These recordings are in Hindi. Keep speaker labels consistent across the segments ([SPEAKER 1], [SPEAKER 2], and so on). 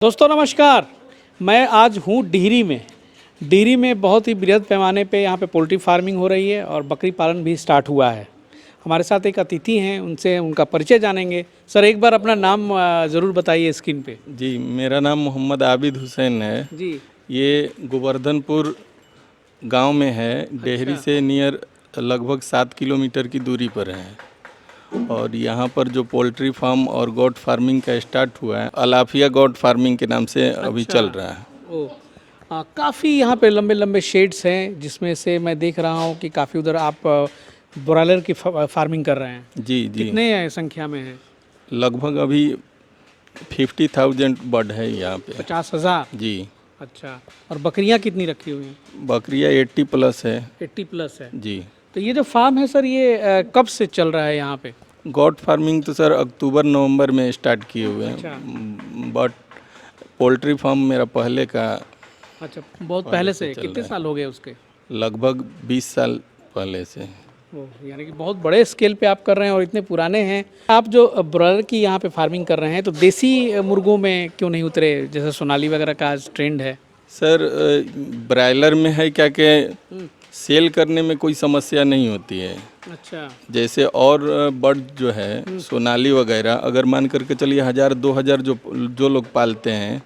[SPEAKER 1] दोस्तों नमस्कार। मैं आज हूँ डिहरी में बहुत ही बृहद पैमाने पे यहाँ पे पोल्ट्री फार्मिंग हो रही है और बकरी पालन भी स्टार्ट हुआ है। हमारे साथ एक अतिथि हैं, उनसे उनका परिचय जानेंगे। सर एक बार अपना नाम ज़रूर बताइए स्क्रीन पे।
[SPEAKER 2] जी, मेरा नाम मोहम्मद आबिद हुसैन है।
[SPEAKER 1] जी।
[SPEAKER 2] ये गोवर्धनपुर गांव में है, डेहरी से नियर लगभग 7 किलोमीटर की दूरी पर है। और यहाँ पर जो पोल्ट्री फार्म और गोट फार्मिंग का स्टार्ट हुआ है, अलाफिया गोट फार्मिंग के नाम से अभी चल रहा है।
[SPEAKER 1] काफ़ी यहाँ पे लंबे लंबे शेड्स हैं, जिसमें से मैं देख रहा हूँ कि काफ़ी उधर आप ब्रॉयलर की फार्मिंग कर रहे हैं।
[SPEAKER 2] जी जी।
[SPEAKER 1] कितने संख्या में है?
[SPEAKER 2] लगभग अभी 50,000 बर्ड है यहाँ पे।
[SPEAKER 1] 50,000?
[SPEAKER 2] जी।
[SPEAKER 1] अच्छा। और बकरियाँ कितनी रखी हुई हैं?
[SPEAKER 2] बकरियाँ 80 प्लस है।
[SPEAKER 1] 80 प्लस है
[SPEAKER 2] जी।
[SPEAKER 1] तो ये जो फार्म है सर, ये कब से चल रहा है यहाँ पे?
[SPEAKER 2] गोट फार्मिंग तो सर अक्टूबर नवंबर में स्टार्ट किए हुए हैं।
[SPEAKER 1] अच्छा।
[SPEAKER 2] बट पोल्ट्री फार्म मेरा पहले का।
[SPEAKER 1] अच्छा, बहुत पहले से। कितने साल हो गए उसके?
[SPEAKER 2] लगभग 20 साल पहले से।
[SPEAKER 1] यानी कि बहुत बड़े स्केल पे आप कर रहे हैं और इतने पुराने हैं। आप जो ब्रॉयलर की यहाँ पे फार्मिंग कर रहे हैं, तो देसी मुर्गों में क्यों नहीं उतरे, जैसे सोनाली वगैरह का आज ट्रेंड है?
[SPEAKER 2] सर ब्रायलर में है क्या कि सेल करने में कोई समस्या नहीं होती है।
[SPEAKER 1] अच्छा।
[SPEAKER 2] जैसे और बर्ड जो है सोनाली वगैरह, अगर मान करके चलिए 1,000-2,000 जो लोग पालते हैं,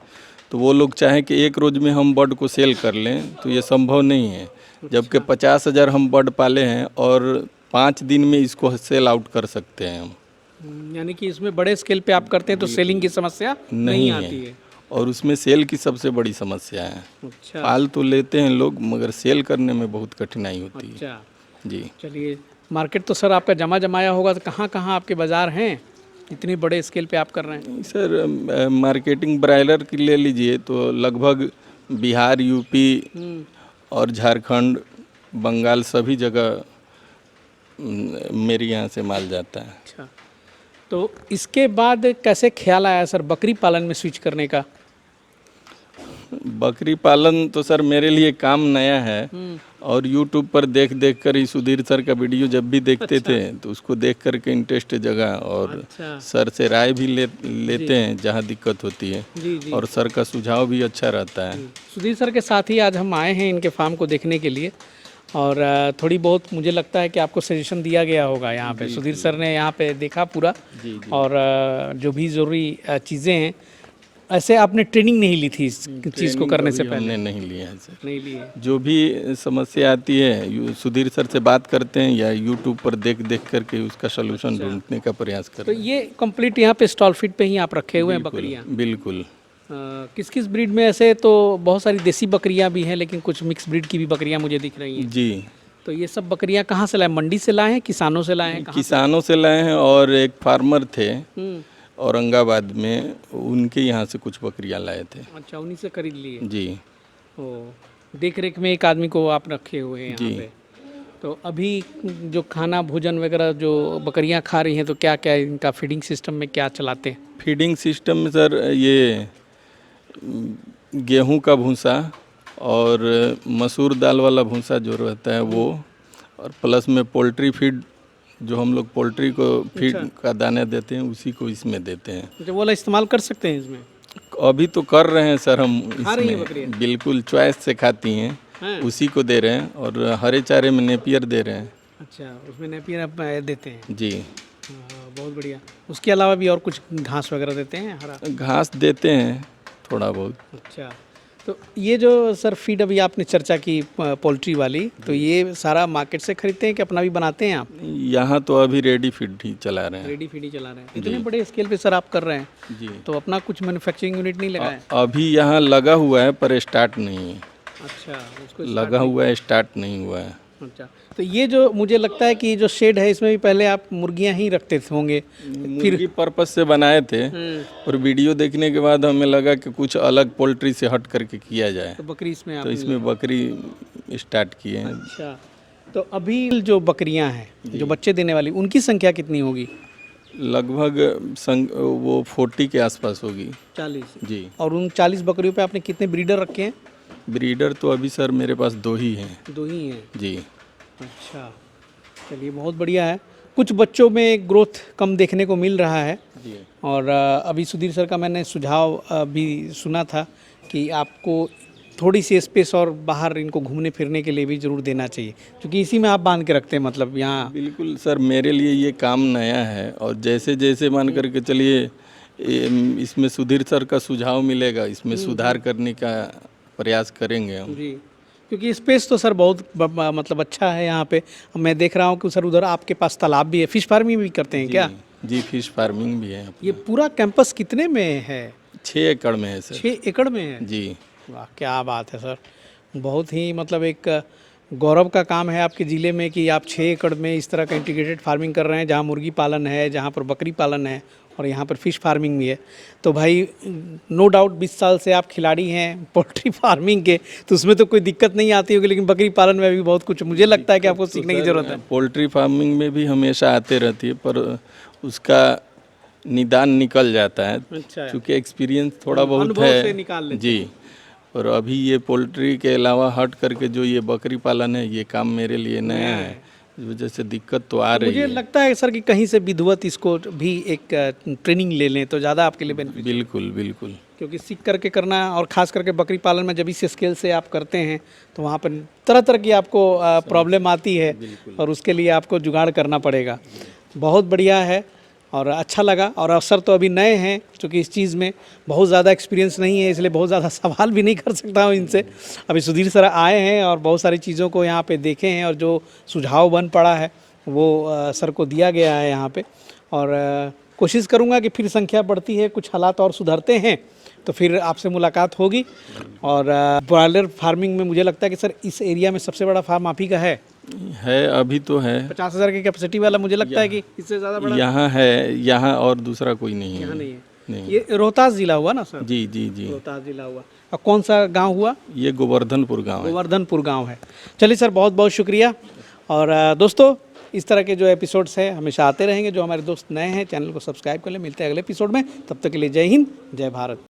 [SPEAKER 2] तो वो लोग चाहें कि एक रोज़ में हम बर्ड को सेल कर लें, तो ये संभव नहीं है। जबकि 50,000 हम बर्ड पाले हैं और 5 दिन में इसको सेल आउट कर सकते हैं हम।
[SPEAKER 1] यानी कि इसमें बड़े स्केल पे आप करते हैं तो सेलिंग की समस्या नहीं आती है।
[SPEAKER 2] और उसमें सेल की सबसे बड़ी समस्या है।
[SPEAKER 1] अच्छा।
[SPEAKER 2] पाल तो लेते हैं लोग, मगर सेल करने में बहुत कठिनाई होती है।
[SPEAKER 1] अच्छा
[SPEAKER 2] जी।
[SPEAKER 1] चलिए, मार्केट तो सर आपका जमाया होगा, तो कहाँ कहाँ आपके बाज़ार हैं, इतनी बड़े स्केल पे आप कर रहे हैं?
[SPEAKER 2] सर मार्केटिंग ब्रायलर की ले लीजिए तो लगभग बिहार, यूपी और झारखंड, बंगाल सभी जगह मेरे यहाँ से माल जाता है।
[SPEAKER 1] अच्छा, तो इसके बाद कैसे ख्याल आया सर बकरी पालन में स्विच करने का?
[SPEAKER 2] बकरी पालन तो सर मेरे लिए काम नया है और यूट्यूब पर देख कर ही सुधीर सर का वीडियो जब भी देखते थे तो उसको देख कर के इंटरेस्ट जगा और सर से राय भी लेते हैं जहाँ दिक्कत होती है।
[SPEAKER 1] जी।
[SPEAKER 2] और सर का सुझाव भी अच्छा रहता है।
[SPEAKER 1] सुधीर सर के साथ ही आज हम आए हैं इनके फार्म को देखने के लिए, और थोड़ी बहुत मुझे लगता है कि आपको सजेशन दिया गया होगा यहाँ पे। सुधीर सर ने यहाँ पे देखा पूरा।
[SPEAKER 2] जी।
[SPEAKER 1] और जो भी ज़रूरी चीज़ें हैं, ऐसे आपने ट्रेनिंग नहीं ली थी इस चीज़ को करने से पहले?
[SPEAKER 2] हमने नहीं लिया है सर।
[SPEAKER 1] नहीं ली है। जो
[SPEAKER 2] जो भी समस्या आती है सुधीर सर से बात करते हैं या यूट्यूब पर देख करके उसका सलूशन ढूंढने का प्रयास करते हैं।
[SPEAKER 1] तो ये कंप्लीट यहाँ पे स्टॉल फीट पे ही आप रखे हुए हैं बकरियाँ?
[SPEAKER 2] बिल्कुल।
[SPEAKER 1] किस किस ब्रीड में? ऐसे तो बहुत सारी देसी बकरियाँ भी हैं, लेकिन कुछ मिक्स ब्रीड की भी बकरियाँ मुझे दिख रही हैं।
[SPEAKER 2] जी।
[SPEAKER 1] तो ये सब बकरियाँ कहाँ से लाए? मंडी से लाए हैं, किसानों से लाए हैं?
[SPEAKER 2] किसानों से लाए हैं और एक फार्मर थे औरंगाबाद में, उनके यहाँ से कुछ बकरियाँ लाए थे।
[SPEAKER 1] अच्छा, उन्हीं से खरीद लिए?
[SPEAKER 2] जी।
[SPEAKER 1] ओ, देख रेख में एक आदमी को आप रखे हुए हैं यहाँ पे। तो अभी जो खाना भोजन वगैरह जो बकरियाँ खा रही हैं, तो क्या क्या इनका फीडिंग सिस्टम में क्या चलाते हैं?
[SPEAKER 2] फीडिंग सिस्टम में सर ये गेहूं का भूसा और मसूर दाल वाला भूसा जो रहता है वो, और प्लस में पोल्ट्री फीड जो हम लोग पोल्ट्री को फीड का दाना देते हैं उसी को इसमें देते हैं।
[SPEAKER 1] जो वो वाला इस्तेमाल कर सकते हैं इसमें?
[SPEAKER 2] अभी तो कर रहे हैं सर हम
[SPEAKER 1] रही
[SPEAKER 2] इसमें। बिल्कुल चॉइस से खाती हैं, उसी को दे रहे हैं। और हरे चारे में नेपियर दे रहे हैं। अच्छा,
[SPEAKER 1] उसमें नेपियर आप देते हैं?
[SPEAKER 2] जी।
[SPEAKER 1] बहुत बढ़िया। उसके अलावा भी और कुछ घास वगैरह देते हैं? हरा
[SPEAKER 2] घास देते हैं थोड़ा बहुत।
[SPEAKER 1] अच्छा, तो ये जो सर फीड अभी आपने चर्चा की पोल्ट्री वाली, तो ये सारा मार्केट से खरीदते हैं कि अपना भी बनाते हैं आप?
[SPEAKER 2] यहाँ तो अभी रेडी फीड ही चला रहे हैं।
[SPEAKER 1] रेडी फीड ही चला रहे हैं। इतने बड़े स्केल पे सर आप कर रहे हैं
[SPEAKER 2] जी,
[SPEAKER 1] तो अपना कुछ मैन्युफैक्चरिंग यूनिट नहीं लगा है?
[SPEAKER 2] अभी यहाँ लगा हुआ है पर स्टार्ट नहीं है।
[SPEAKER 1] अच्छा, उसको
[SPEAKER 2] लगा हुआ है, स्टार्ट नहीं हुआ है।
[SPEAKER 1] अच्छा, तो ये जो मुझे लगता है कि जो शेड है, इसमें भी पहले आप मुर्गियां ही रखते होंगे?
[SPEAKER 2] मुर्गी पर्पस से बनाए थे और वीडियो देखने के बाद हमें लगा कि कुछ अलग पोल्ट्री से हट करके किया जाए,
[SPEAKER 1] तो बकरी इसमें
[SPEAKER 2] तो इसमें बकरी स्टार्ट किए हैं।
[SPEAKER 1] अच्छा, तो अभी जो बकरियां हैं जो बच्चे देने वाली, उनकी संख्या कितनी होगी?
[SPEAKER 2] लगभग वो 40 के आसपास होगी।
[SPEAKER 1] 40?
[SPEAKER 2] जी।
[SPEAKER 1] और उन 40 बकरियों पे आपने कितने ब्रीडर रखे हैं?
[SPEAKER 2] ब्रीडर तो अभी सर मेरे पास 2 ही हैं।
[SPEAKER 1] 2 ही हैं?
[SPEAKER 2] जी।
[SPEAKER 1] अच्छा, चलिए बहुत बढ़िया है। कुछ बच्चों में ग्रोथ कम देखने को मिल रहा है,
[SPEAKER 2] जी।
[SPEAKER 1] और अभी सुधीर सर का मैंने सुझाव भी सुना था कि आपको थोड़ी सी स्पेस और बाहर इनको घूमने फिरने के लिए भी ज़रूर देना चाहिए, क्योंकि इसी में आप बांध के रखते हैं मतलब यहाँ।
[SPEAKER 2] बिल्कुल सर, मेरे लिए ये काम नया है और जैसे जैसे मान करके चलिए इसमें सुधीर सर का सुझाव मिलेगा, इसमें सुधार करने का प्रयास करेंगे हम।
[SPEAKER 1] जी, क्योंकि स्पेस तो सर बहुत मतलब अच्छा है यहाँ पे। मैं देख रहा हूँ कि सर उधर आपके पास तालाब भी है, फिश फार्मिंग भी करते हैं क्या?
[SPEAKER 2] जी, फिश फार्मिंग भी है।
[SPEAKER 1] ये पूरा कैंपस कितने में है?
[SPEAKER 2] 6 एकड़ में है सर।
[SPEAKER 1] 6 एकड़ में है?
[SPEAKER 2] जी।
[SPEAKER 1] वाह, क्या बात है सर। बहुत ही मतलब एक गौरव का काम है आपके ज़िले में कि आप 6 एकड़ में इस तरह का इंटीग्रेटेड फार्मिंग कर रहे हैं, जहाँ मुर्गी पालन है, जहाँ पर बकरी पालन है और यहाँ पर फिश फार्मिंग भी है। तो भाई नो डाउट 20 साल से आप खिलाड़ी हैं पोल्ट्री फार्मिंग के, तो उसमें तो कोई दिक्कत नहीं आती होगी, लेकिन बकरी पालन में भी बहुत कुछ मुझे लगता है कि आपको सीखने की ज़रूरत है।
[SPEAKER 2] पोल्ट्री फार्मिंग में भी हमेशा आते रहती है, पर उसका निदान निकल जाता है,
[SPEAKER 1] अच्छा,
[SPEAKER 2] क्योंकि एक्सपीरियंस थोड़ा बहुत
[SPEAKER 1] अनुभव
[SPEAKER 2] है।
[SPEAKER 1] से निकाल लेते
[SPEAKER 2] जी। और अभी ये पोल्ट्री के अलावा हट करके जो ये बकरी पालन है, ये काम मेरे लिए नया है, इस वजह से दिक्कत तो आ रही
[SPEAKER 1] मुझे
[SPEAKER 2] है।
[SPEAKER 1] लगता है सर कि कहीं से विधिवत इसको भी एक ट्रेनिंग ले लें तो ज़्यादा आपके लिए बेनिफिट,
[SPEAKER 2] बिल्कुल बिल्कुल।
[SPEAKER 1] क्योंकि सीख करके करना, और ख़ास करके बकरी पालन में जब इस स्केल से आप करते हैं तो वहाँ पर तरह तरह की आपको प्रॉब्लम आती है और उसके लिए आपको जुगाड़ करना पड़ेगा। बहुत बढ़िया है और अच्छा लगा। और अवसर तो अभी नए हैं, क्योंकि इस चीज़ में बहुत ज़्यादा एक्सपीरियंस नहीं है, इसलिए बहुत ज़्यादा सवाल भी नहीं कर सकता हूँ इनसे। अभी सुधीर सर आए हैं और बहुत सारी चीज़ों को यहाँ पे देखे हैं और जो सुझाव बन पड़ा है वो सर को दिया गया है यहाँ पे। और कोशिश करूँगा कि फिर संख्या बढ़ती है, कुछ हालात और सुधरते हैं तो फिर आपसे मुलाकात होगी। और ब्रॉयलर फार्मिंग में मुझे लगता है कि सर इस एरिया में सबसे बड़ा फार्म आप ही का है।
[SPEAKER 2] अभी तो है
[SPEAKER 1] 50,000 की कैपेसिटी वाला, मुझे लगता है कि इससे ज़्यादा बड़ा
[SPEAKER 2] यहाँ है, यहाँ और दूसरा कोई नहीं है।
[SPEAKER 1] यहाँ नहीं है।
[SPEAKER 2] नहीं।
[SPEAKER 1] ये रोहतास जिला हुआ ना सर?
[SPEAKER 2] जी जी जी।
[SPEAKER 1] रोहतास जिला हुआ। और कौन सा गांव हुआ?
[SPEAKER 2] ये गोवर्धनपुर गांव है।
[SPEAKER 1] गोवर्धनपुर गांव है। चलिए सर, बहुत बहुत शुक्रिया। और दोस्तों, इस तरह के जो एपिसोड्स हैं हमेशा आते रहेंगे। जो हमारे दोस्त नए हैं, चैनल को सब्सक्राइब कर लें। मिलते हैं अगले एपिसोड में, तब तक के लिए जय हिंद, जय भारत।